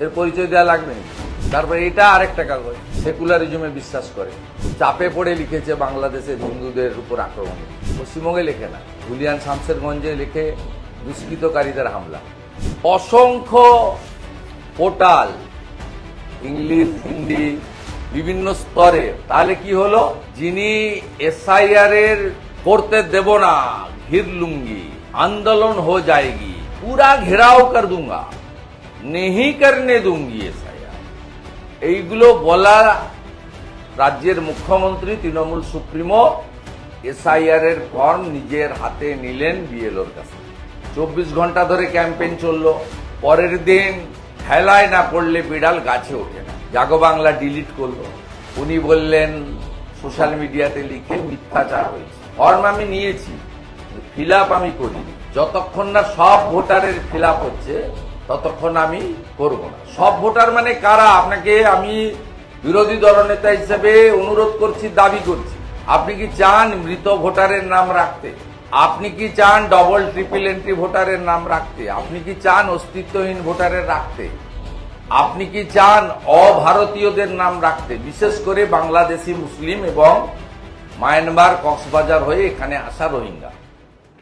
এর পরিচয় দেওয়া লাগবে না। তারপরে এটা আরেকটা কাগজ, সেকুলারিজমে বিশ্বাস করে, চাপে পড়ে লিখেছে বাংলাদেশের হিন্দুদের উপর আক্রমণ। পশ্চিমবঙ্গে লেখে না, হুলিয়ান শামসেরগঞ্জে লিখে দুষ্কৃতকারীদের হামলা। অসংখ্য পোর্টাল, ইংলিশ, হিন্দি, বিভিন্ন স্তরে। তাহলে কি হলো, যিনি এসআইআর এর করতে দেব না, ঘির লুঙ্গি, আন্দোলন হো যায়গি, পুরা ঘেরাও কর দুঙ্গা, নেহি করনে দুঙ্গি এসআইআর, এইগুলো বলা রাজ্যের মুখ্যমন্ত্রী তৃণমূল সুপ্রিমো এসআইআর এর ফর্ম নিজের হাতে নিলেন বিএলওর কাছে। 24 ঘন্টা ধরে ক্যাম্পেইন চললো। পরের দিন হেলায় না পড়লে বিড়াল গাছে ওঠে না, জাগো বাংলা ডিলিট করলো। উনি বললেন সোশ্যাল মিডিয়াতে লিখে মিথ্যাচার হয়েছে। ফর্ম আমি নিয়েছি, ফিল আপ আমি করিনি। যতক্ষণ না সব ভোটারের ফিল আপ হচ্ছে ততক্ষণ আমি করব না। সব ভোটার মানে কারা? আপনাকে আমি বিরোধী দলনেতা হিসেবে অনুরোধ করছি, দাবি করছি, আপনি কি চান মৃত ভোটারের নাম রাখতে? আপনি কি চান ডবল ট্রিপল এন্ট্রি ভোটারের নাম রাখতে? আপনি কি চান অস্তিত্বহীন ভোটারের রাখতে? আপনি কি চান অভারতীয়দের নাম রাখতে? বিশেষ করে বাংলাদেশি মুসলিম এবং মায়ানমার, কক্সবাজার হয়ে এখানে আসা রোহিঙ্গা।